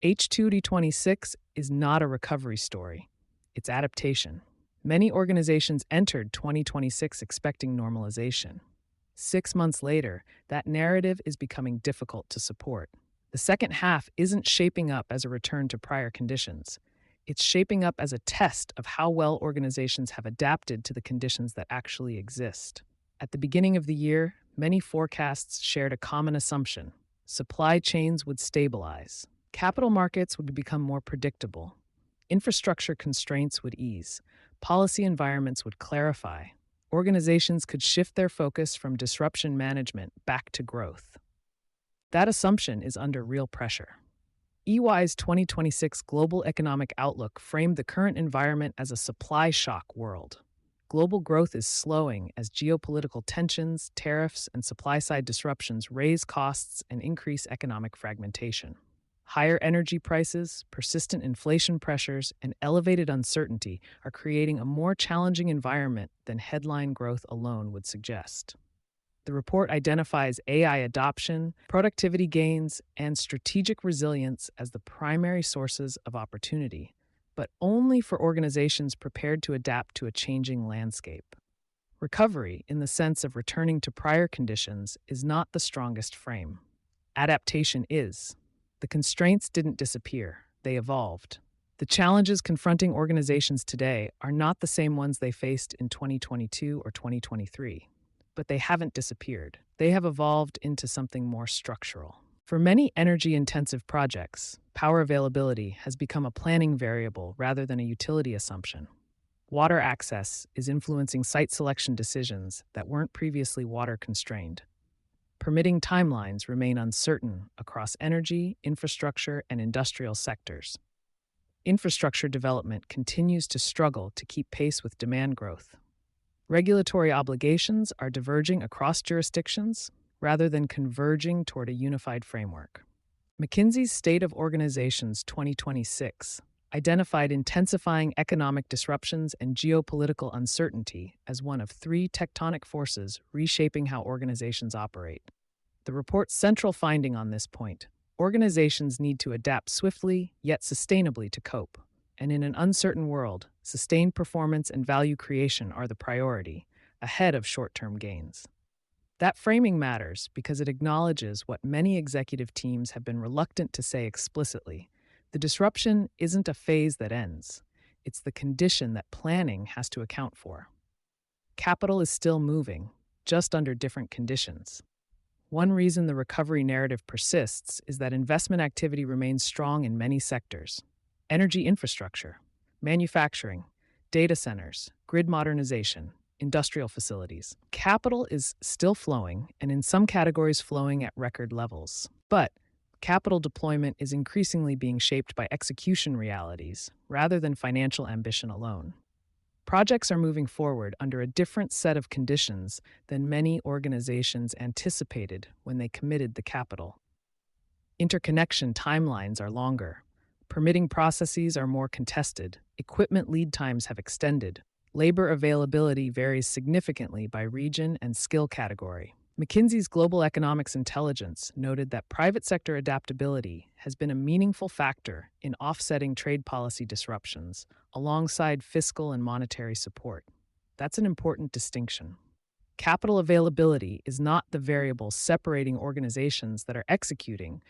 H2D26 is not a recovery story, it's adaptation. Many organizations entered 2026 expecting normalization. 6 months later, that narrative is becoming difficult to support. The second half isn't shaping up as a return to prior conditions. It's shaping up as a test of how well organizations have adapted to the conditions that actually exist. At the beginning of the year, many forecasts shared a common assumption: supply chains would stabilize, capital markets would become more predictable, infrastructure constraints would ease, policy environments would clarify, organizations could shift their focus from disruption management back to growth. That assumption is under real pressure. EY's 2026 Global Economic Outlook framed the current environment as a supply shock world. Global growth is slowing as geopolitical tensions, tariffs, and supply-side disruptions raise costs and increase economic fragmentation. Higher energy prices, persistent inflation pressures, and elevated uncertainty are creating a more challenging environment than headline growth alone would suggest. The report identifies AI adoption, productivity gains, and strategic resilience as the primary sources of opportunity, but only for organizations prepared to adapt to a changing landscape. Recovery, in the sense of returning to prior conditions, is not the strongest frame. Adaptation is. The constraints didn't disappear, they evolved. The challenges confronting organizations today are not the same ones they faced in 2022 or 2023. But they haven't disappeared. They have evolved into something more structural. For many energy-intensive projects, power availability has become a planning variable rather than a utility assumption. Water access is influencing site selection decisions that weren't previously water-constrained. Permitting timelines remain uncertain across energy, infrastructure, and industrial sectors. Infrastructure development continues to struggle to keep pace with demand growth. Regulatory obligations are diverging across jurisdictions rather than converging toward a unified framework. McKinsey's State of Organizations 2026 identified intensifying economic disruptions and geopolitical uncertainty as one of three tectonic forces reshaping how organizations operate. The report's central finding on this point: organizations need to adapt swiftly yet sustainably to cope. And in an uncertain world, sustained performance and value creation are the priority, ahead of short-term gains. That framing matters because it acknowledges what many executive teams have been reluctant to say explicitly. The disruption isn't a phase that ends. It's the condition that planning has to account for. Capital is still moving, just under different conditions. One reason the recovery narrative persists is that investment activity remains strong in many sectors. Energy infrastructure, manufacturing, data centers, grid modernization, industrial facilities. Capital is still flowing, and in some categories flowing at record levels. But capital deployment is increasingly being shaped by execution realities rather than financial ambition alone. Projects are moving forward under a different set of conditions than many organizations anticipated when they committed the capital. Interconnection timelines are longer. Permitting processes are more contested, equipment lead times have extended, labor availability varies significantly by region and skill category. McKinsey's Global Economics Intelligence noted that private sector adaptability has been a meaningful factor in offsetting trade policy disruptions, alongside fiscal and monetary support. That's an important distinction. Capital availability is not the variable separating organizations that are executing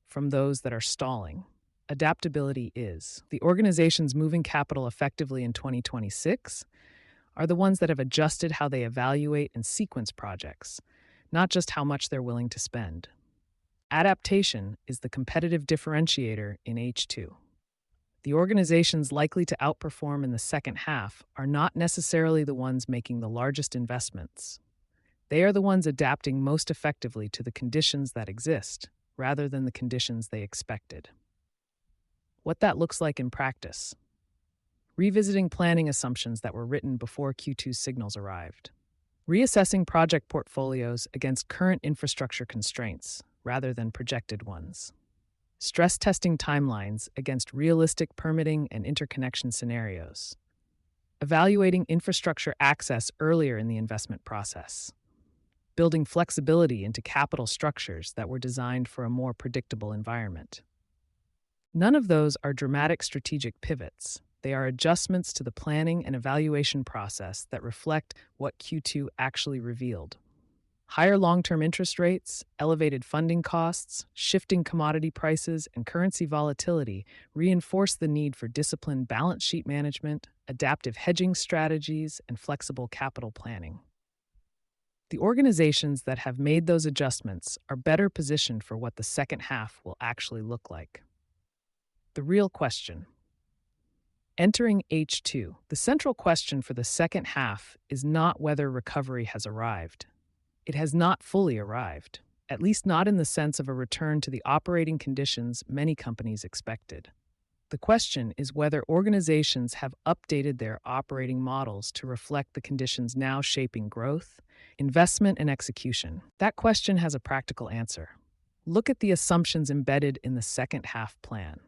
from those that are stalling. Adaptability is. The organizations moving capital effectively in 2026 are the ones that have adjusted how they evaluate and sequence projects, not just how much they're willing to spend. Adaptation is the competitive differentiator in H2. The organizations likely to outperform in the second half are not necessarily the ones making the largest investments. They are the ones adapting most effectively to the conditions that exist, rather than the conditions they expected. What that looks like in practice. Revisiting planning assumptions that were written before Q2 signals arrived. Reassessing project portfolios against current infrastructure constraints rather than projected ones. Stress testing timelines against realistic permitting and interconnection scenarios. Evaluating infrastructure access earlier in the investment process. Building flexibility into capital structures that were designed for a more predictable environment. None of those are dramatic strategic pivots. They are adjustments to the planning and evaluation process that reflect what Q2 actually revealed. Higher long-term interest rates, elevated funding costs, shifting commodity prices, and currency volatility reinforce the need for disciplined balance sheet management, adaptive hedging strategies, and flexible capital planning. The organizations that have made those adjustments are better positioned for what the second half will actually look like. The real question. Entering H2, the central question for the second half is not whether recovery has arrived. It has not fully arrived, at least not in the sense of a return to the operating conditions many companies expected. The question is whether organizations have updated their operating models to reflect the conditions now shaping growth, investment, and execution. That question has a practical answer. Look at the assumptions embedded in the second half plan.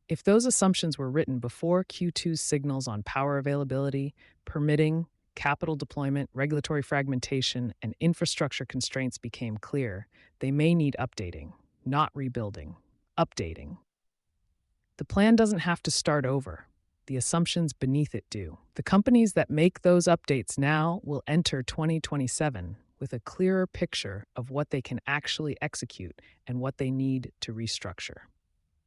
If those assumptions were written before Q2's signals on power availability, permitting, capital deployment, regulatory fragmentation, and infrastructure constraints became clear, they may need updating, not rebuilding, updating. The plan doesn't have to start over. The assumptions beneath it do. The companies that make those updates now will enter 2027 with a clearer picture of what they can actually execute and what they need to restructure.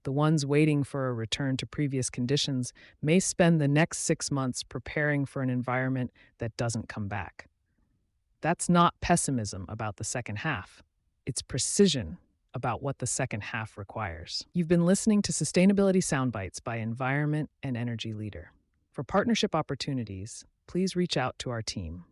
The ones waiting for a return to previous conditions may spend the next 6 months preparing for an environment that doesn't come back. That's not pessimism about the second half. It's precision about what the second half requires. You've been listening to Sustainability Soundbites by Environment and Energy Leader. For partnership opportunities, please reach out to our team.